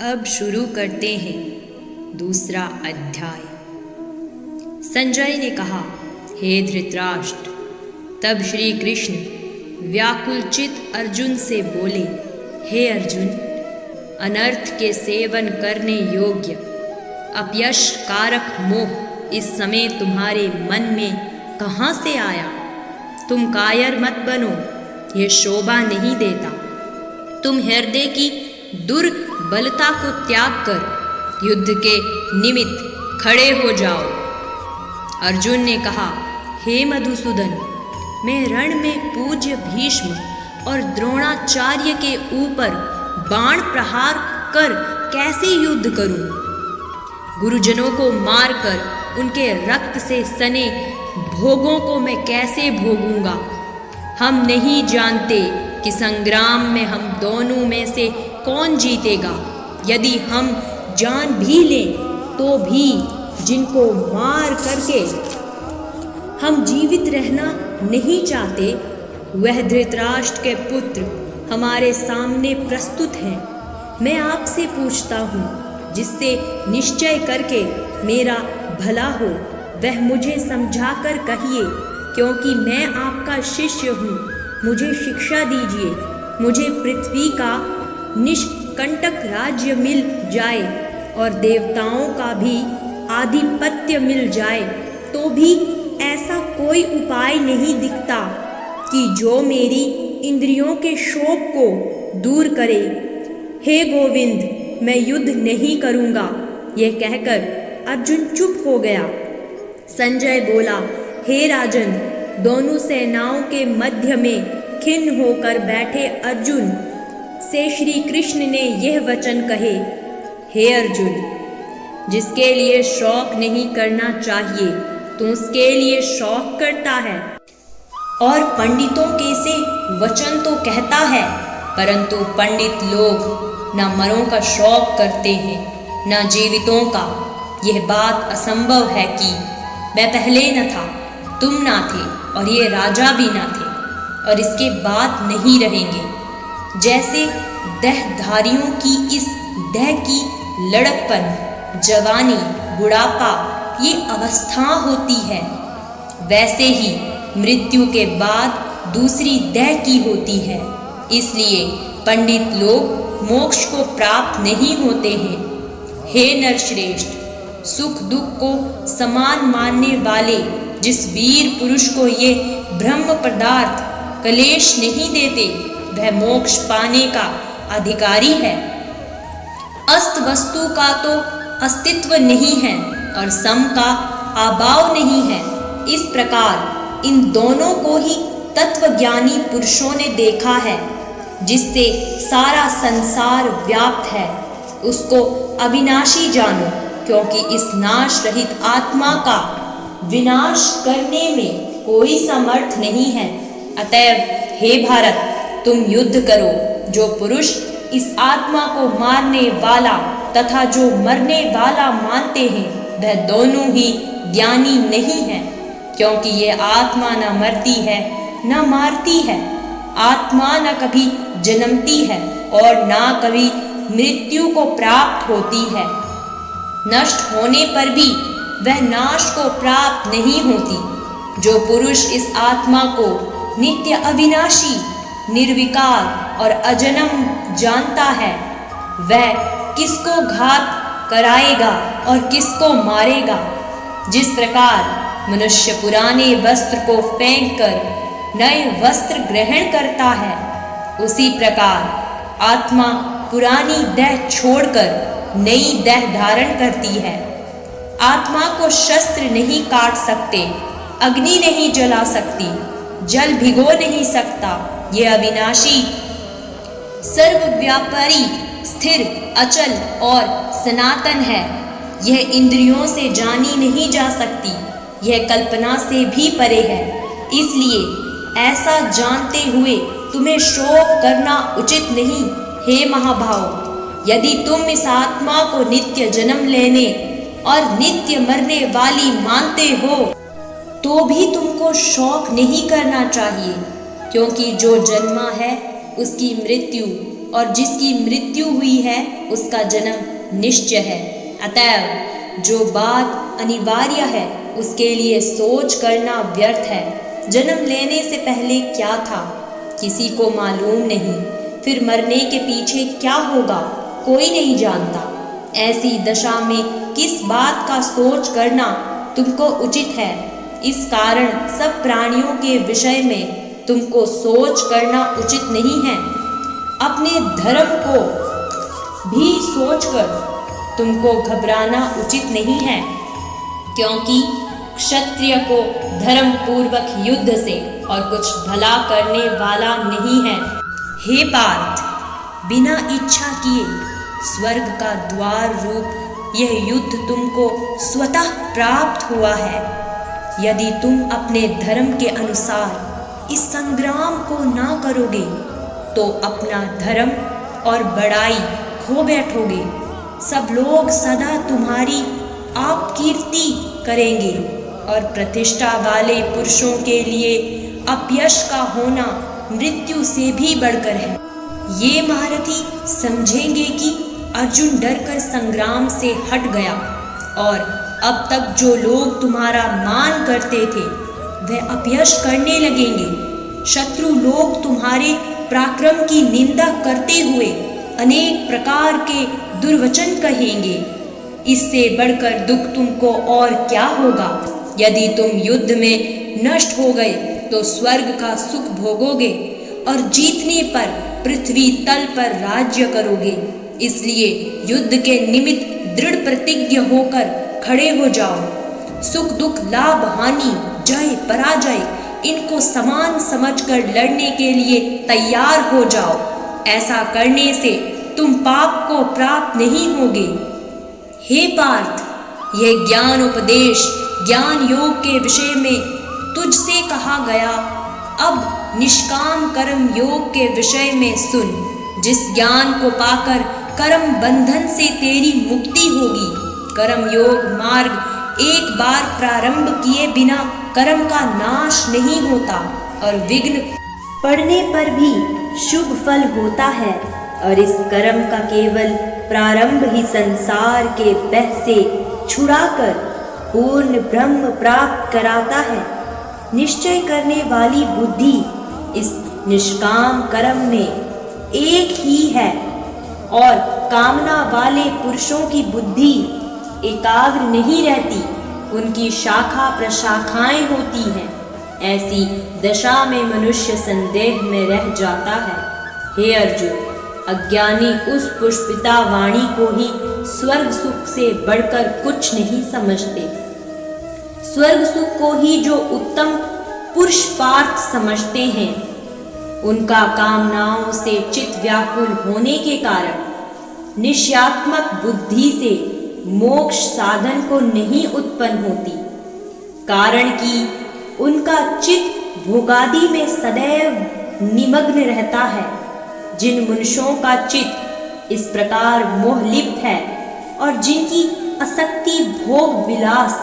अब शुरू करते हैं दूसरा अध्याय। संजय ने कहा, हे धृतराष्ट्र। तब श्री कृष्ण व्याकुलचित अर्जुन से बोले, हे अर्जुन, अनर्थ के सेवन करने योग्य अपयश कारक मोह इस समय तुम्हारे मन में कहाँ से आया? तुम कायर मत बनो, यह शोभा नहीं देता। तुम हृदय की दुर्बलता को त्याग कर युद्ध के निमित्त खड़े हो जाओ। अर्जुन ने कहा, हे मधुसूदन, मैं रण में पूज्य भीष्म और द्रोणाचार्य के ऊपर बाण प्रहार कर कैसे युद्ध करूं? गुरुजनों को मारकर उनके रक्त से सने भोगों को मैं कैसे भोगूंगा? हम नहीं जानते कि संग्राम में हम दोनों में से कौन जीतेगा। यदि हम जान भी लें तो भी जिनको मार करके हम जीवित रहना नहीं चाहते, वह धृतराष्ट्र के पुत्र हमारे सामने प्रस्तुत हैं। मैं आपसे पूछता हूँ, जिससे निश्चय करके मेरा भला हो वह मुझे समझाकर कहिए, क्योंकि मैं आपका शिष्य हूँ। मुझे शिक्षा दीजिए। मुझे पृथ्वी का निष्कंटक राज्य मिल जाए और देवताओं का भी आधिपत्य मिल जाए तो भी ऐसा कोई उपाय नहीं दिखता कि जो मेरी इंद्रियों के शोक को दूर करे। हे गोविंद, मैं युद्ध नहीं करूँगा। यह कहकर अर्जुन चुप हो गया। संजय बोला, हे राजन, दोनों सेनाओं के मध्य में खिन्न होकर बैठे अर्जुन से श्री कृष्ण ने यह वचन कहे, हे अर्जुन, जिसके लिए शौक नहीं करना चाहिए तो उसके लिए शौक करता है, और पंडितों के से वचन तो कहता है, परंतु पंडित लोग न मरों का शौक करते हैं न जीवितों का। यह बात असंभव है कि मैं पहले न था, तुम ना थे और ये राजा भी ना थे, और इसके बाद नहीं रहेंगे। जैसे देहधारियों की इस देह की लड़कपन, जवानी, बुढ़ापा ये अवस्था होती है, वैसे ही मृत्यु के बाद दूसरी देह की होती है। इसलिए पंडित लोग मोक्ष को प्राप्त नहीं होते हैं। हे नरश्रेष्ठ, सुख दुख को समान मानने वाले जिस वीर पुरुष को ये ब्रह्म पदार्थ कलेश नहीं देते, वह मोक्ष पाने का अधिकारी है। अस्त वस्तु का तो अस्तित्व नहीं है और सम का अभाव नहीं है। इस प्रकार इन दोनों को ही तत्वज्ञानी पुरुषों ने देखा है। जिससे सारा संसार व्याप्त है, उसको अविनाशी जानो, क्योंकि इस नाश रहित आत्मा का विनाश करने में कोई समर्थ नहीं है। अतएव हे भारत, तुम युद्ध करो। जो पुरुष इस आत्मा को मारने वाला तथा जो मरने वाला मानते हैं, वह दोनों ही ज्ञानी नहीं है, क्योंकि ये आत्मा न मरती है न मारती है। आत्मा न कभी जन्मती है और न कभी मृत्यु को प्राप्त होती है। नष्ट होने पर भी वह नाश को प्राप्त नहीं होती। जो पुरुष इस आत्मा को नित्य अविनाशी, निर्विकार और अजन्म जानता है, वह किसको घात कराएगा और किसको मारेगा। जिस प्रकार मनुष्य पुराने वस्त्र को फेंक कर नए वस्त्र ग्रहण करता है, उसी प्रकार आत्मा पुरानी देह छोड़कर नई देह धारण करती है। आत्मा को शस्त्र नहीं काट सकते, अग्नि नहीं जला सकती, जल भिगो नहीं सकता। ये अविनाशी, सर्वव्यापी, स्थिर, अचल और सनातन है। यह इंद्रियों से जानी नहीं जा सकती, यह कल्पना से भी परे है। इसलिए ऐसा जानते हुए तुम्हें शोक करना उचित नहीं। हे महाभाव, यदि तुम इस आत्मा को नित्य जन्म लेने और नित्य मरने वाली मानते हो, तो भी तुमको शौक नहीं करना चाहिए, क्योंकि जो जन्मा है उसकी मृत्यु और जिसकी मृत्यु हुई है उसका जन्म निश्चय है। अतएव जो बात अनिवार्य है उसके लिए सोच करना व्यर्थ है। जन्म लेने से पहले क्या था किसी को मालूम नहीं, फिर मरने के पीछे क्या होगा कोई नहीं जानता। ऐसी दशा में किस बात का सोच करना तुमको उचित है? इस कारण सब प्राणियों के विषय में तुमको सोच करना उचित नहीं है। अपने धर्म को भी सोचकर तुमको घबराना उचित नहीं है, क्योंकि क्षत्रिय को धर्म पूर्वक युद्ध से और कुछ भला करने वाला नहीं है। हे पार्थ, बिना इच्छा किए स्वर्ग का द्वार रूप यह युद्ध तुमको स्वतः प्राप्त हुआ है। यदि तुम अपने धर्म के अनुसार इस संग्राम को ना करोगे तो अपना धर्म और बड़ाई खो बैठोगे। सब लोग सदा तुम्हारी अपकीर्ति करेंगे और प्रतिष्ठा वाले पुरुषों के लिए अपयश का होना मृत्यु से भी बढ़कर है। ये महारथी समझेंगे कि अर्जुन डरकर संग्राम से हट गया और अब तक जो लोग तुम्हारा मान करते थे वह अपयश करने लगेंगे। शत्रु लोग तुम्हारे पराक्रम की निंदा करते हुए अनेक प्रकार के दुर्वचन कहेंगे। इससे बढ़कर दुख तुमको और क्या होगा? यदि तुम युद्ध में नष्ट हो गए तो स्वर्ग का सुख भोगोगे और जीतने पर पृथ्वी तल पर राज्य करोगे। इसलिए युद्ध के निमित्त दृढ़ प्रतिज्ञ होकर खड़े हो जाओ। सुख दुख, लाभ हानि, जय पराजय इनको समान समझकर लड़ने के लिए तैयार हो जाओ। ऐसा करने से तुम पाप को प्राप्त नहीं होगे। हे पार्थ, यह ज्ञान उपदेश ज्ञान योग के विषय में तुझसे कहा गया। अब निष्काम कर्म योग के विषय में सुन। जिस ज्ञान को पाकर कर्म बंधन से तेरी मुक्ति होगी। कर्म योग मार्ग एक बार प्रारंभ किए बिना कर्म का नाश नहीं होता और विघ्न पड़ने पर भी शुभ फल होता है। और इस कर्म का केवल प्रारंभ ही संसार के बह से छुड़ाकर पूर्ण ब्रह्म प्राप्त कराता है। निश्चय करने वाली बुद्धि इस निष्काम कर्म में एक ही है और कामना वाले पुरुषों की बुद्धि एकाग्र नहीं रहती, उनकी शाखा प्रशाखाएं होती हैं। ऐसी दशा में मनुष्य संदेह में रह जाता है। हे अर्जुन, अज्ञानी उस पुष्पिता वाणी को ही स्वर्ग सुख से बढ़कर कुछ नहीं समझते। स्वर्ग सुख को ही जो उत्तम पुरुष पार्थ समझते हैं, उनका कामनाओं से चित्त व्याकुल होने के कारण निश्चयात्मक बुद्धि से मोक्ष साधन को नहीं उत्पन्न होती। कारण कि उनका चित्त भोगादि में सदैव निमग्न रहता है। जिन मनुष्यों का चित्त इस प्रकार मोहलिप्त है और जिनकी आसक्ति भोग विलास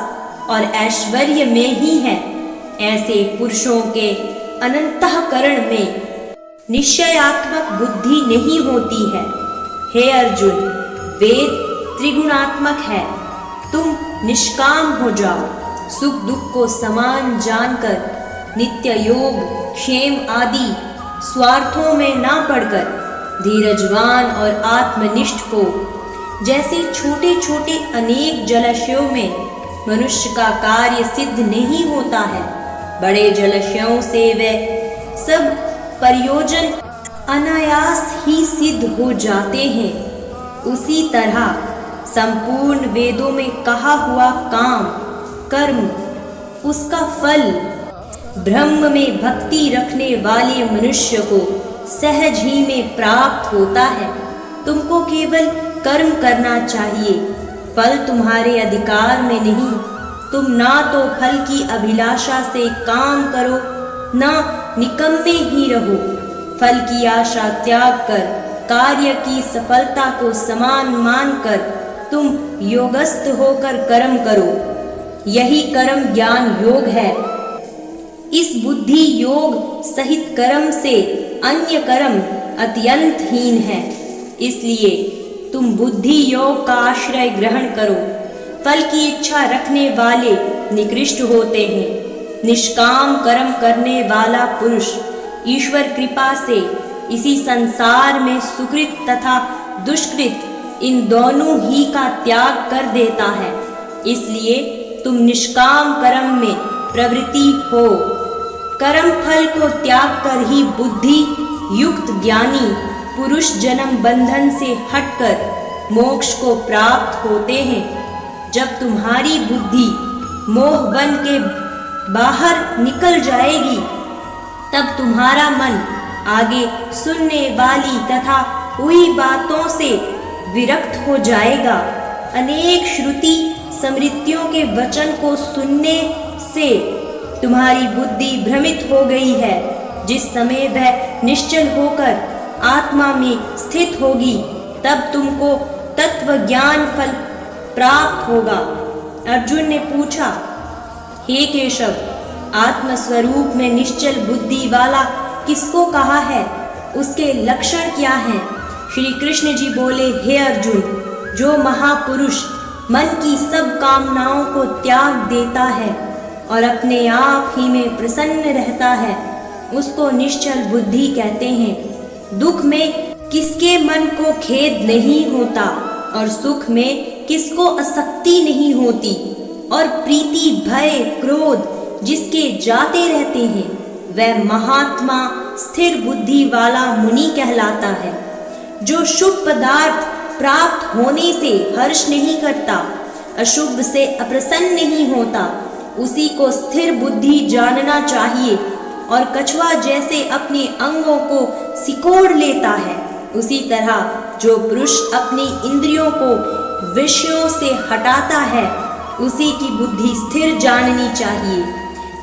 और ऐश्वर्य में ही है, ऐसे पुरुषों के अनंतःकरण में निश्चयात्मक बुद्धि नहीं होती है। हे अर्जुन, वेद त्रिगुणात्मक है, तुम निष्काम हो जाओ। सुख दुख को समान जानकर नित्य योग क्षेम आदि स्वार्थों में ना पड़कर धीरजवान और आत्मनिष्ठ हो। जैसे छोटे छोटे अनेक जलाशयों में मनुष्य का कार्य सिद्ध नहीं होता है, बड़े जलाशयों से वे सब प्रयोजन अनायास ही सिद्ध हो जाते हैं। उसी तरह संपूर्ण वेदों में कहा हुआ काम कर्म, उसका फल ब्रह्म में भक्ति रखने वाले मनुष्य को सहज ही में प्राप्त होता है। तुमको केवल कर्म करना चाहिए, फल तुम्हारे अधिकार में नहीं। तुम ना तो फल की अभिलाषा से काम करो, ना निकम्मे ही रहो। फल की आशा त्याग कर कार्य की सफलता को समान मानकर तुम योगस्थ होकर कर्म करो। यही कर्म ज्ञान योग है। इस बुद्धि योग सहित कर्म से अन्य कर्म अत्यंत हीन है। इसलिए तुम बुद्धि योग का आश्रय ग्रहण करो। फल की इच्छा रखने वाले निकृष्ट होते हैं। निष्काम कर्म करने वाला पुरुष ईश्वर कृपा से इसी संसार में सुकृत तथा दुष्कृत इन दोनों ही का त्याग कर देता है। इसलिए तुम निष्काम कर्म में प्रवृत्ति हो। कर्म फल को त्याग कर ही बुद्धि युक्त ज्ञानी पुरुष जन्म बंधन से हटकर मोक्ष को प्राप्त होते हैं। जब तुम्हारी बुद्धि मोह बन के बाहर निकल जाएगी, तब तुम्हारा मन आगे सुनने वाली तथा हुई बातों से विरक्त हो जाएगा। अनेक श्रुति स्मृतियों के वचन को सुनने से तुम्हारी बुद्धि भ्रमित हो गई है। जिस समय वह निश्चल होकर आत्मा में स्थित होगी, तब तुमको तत्व ज्ञान फल प्राप्त होगा। अर्जुन ने पूछा, हे केशव, आत्मस्वरूप में निश्चल बुद्धि वाला किसको कहा है? उसके लक्षण क्या हैं? श्री कृष्ण जी बोले, हे अर्जुन, जो महापुरुष मन की सब कामनाओं को त्याग देता है और अपने आप ही में प्रसन्न रहता है, उसको निश्चल बुद्धि कहते हैं। दुख में किसके मन को खेद नहीं होता और सुख में किसको आसक्ति नहीं होती, और प्रीति भय क्रोध जिसके जाते रहते हैं, वह महात्मा स्थिर बुद्धि वाला मुनि कहलाता है। जो शुभ पदार्थ प्राप्त होने से हर्ष नहीं करता, अशुभ से अप्रसन्न नहीं होता, उसी को स्थिर बुद्धि जानना चाहिए। और कछुआ जैसे अपने अंगों को सिकोड़ लेता है, उसी तरह जो पुरुष अपनी इंद्रियों को विषयों से हटाता है, उसी की बुद्धि स्थिर जाननी चाहिए।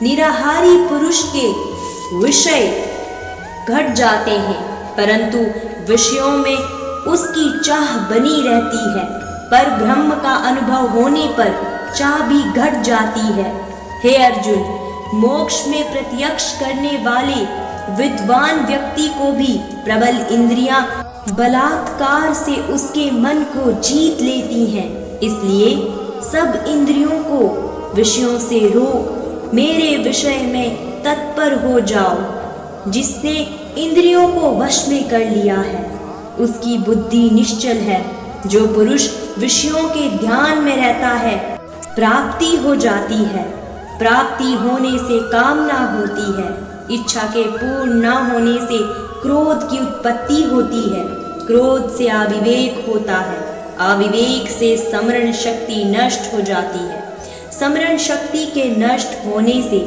निराहारी पुरुष के विषय घट जाते हैं, परंतु विषयों में उसकी चाह बनी रहती है। पर ब्रह्म का अनुभव होने पर चाह भी घट जाती है। हे अर्जुन, मोक्ष में प्रत्यक्ष करने वाले विद्वान व्यक्ति को भी प्रबल इंद्रियां बलात्कार से उसके मन को जीत लेती हैं। इसलिए सब इंद्रियों को विषयों से रोक मेरे विषय में तत्पर हो जाओ। जिसने इंद्रियों को वश में कर लिया है, उसकी बुद्धि निश्चल है। जो पुरुष विषयों के ध्यान में रहता है, प्राप्ति हो जाती है। प्राप्ति होने से कामना होती है। इच्छा के पूर्ण न होने से क्रोध की उत्पत्ति होती है। क्रोध से अविवेक होता है। अविवेक से स्मरण शक्ति नष्ट हो जाती है। स्मरण शक्ति के नष्ट होने से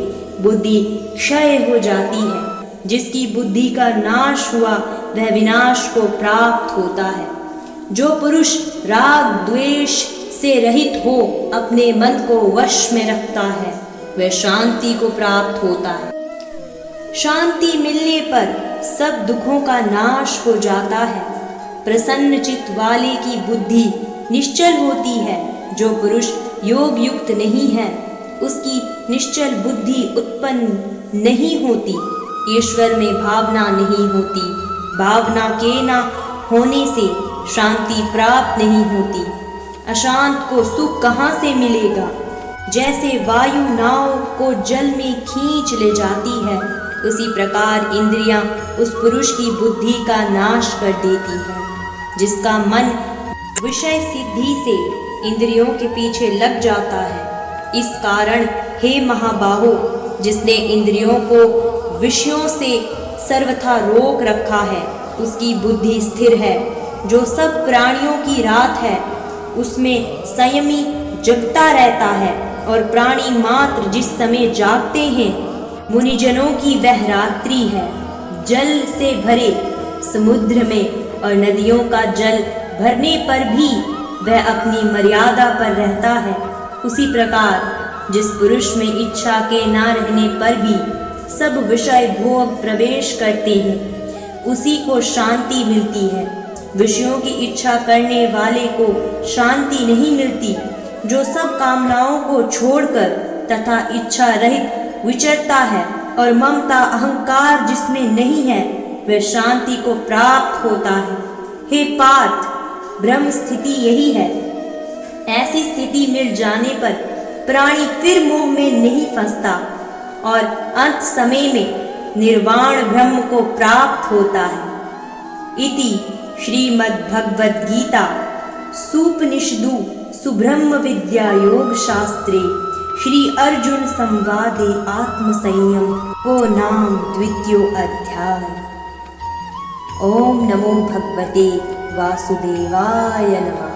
बुद्धि क्षय हो जाती है। जिसकी बुद्धि का नाश हुआ, वह विनाश को प्राप्त होता है। जो पुरुष राग द्वेष से रहित हो अपने मन को वश में रखता है, वह शांति को प्राप्त होता है। शांति मिलने पर सब दुखों का नाश हो जाता है। प्रसन्न चित्त वाले की बुद्धि निश्चल होती है। जो पुरुष योग युक्त नहीं है, उसकी निश्चल बुद्धि उत्पन्न नहीं होती। ईश्वर में भावना नहीं होती। भावना के न होने से शांति प्राप्त नहीं होती। अशांत को सुख कहाँ से मिलेगा? जैसे वायु नाव को जल में खींच ले जाती है, उसी प्रकार इंद्रियां उस पुरुष की बुद्धि का नाश कर देती है। जिसका मन विषय सिद्धि से इंद्रियों के पीछे लग जाता है। इस कारण हे महाबाहो, जिसने इंद्रियों को विषयों से सर्वथा रोक रखा है, उसकी बुद्धि स्थिर है। जो सब प्राणियों की रात है, उसमें संयमी जगता रहता है, और प्राणी मात्र जिस समय जागते हैं, मुनिजनों की वह रात्रि है। जल से भरे समुद्र में और नदियों का जल भरने पर भी वह अपनी मर्यादा पर रहता है। उसी प्रकार जिस पुरुष में इच्छा के न रहने पर भी सब विषय भोग प्रवेश करते हैं, उसी को शांति मिलती है। विषयों की इच्छा करने वाले को शांति नहीं मिलती। जो सब कामनाओं को छोड़कर तथा इच्छा रहित विचरता है और ममता अहंकार जिसमें नहीं है, वह शांति को प्राप्त होता है। हे पार्थ, ब्रह्म स्थिति यही है। ऐसी स्थिति मिल जाने पर प्राणी फिर मोह में नहीं फंसता और अंत समय में निर्वाण ब्रह्म को प्राप्त होता है। इति श्रीमद्भगवद्गीता सूपनिषदु सुब्रह्म विद्या योग शास्त्रे श्री अर्जुन संवादे आत्मसंयम को नाम द्वितीयो अध्याय। ओम नमो भगवते वासुदेवाय नमः।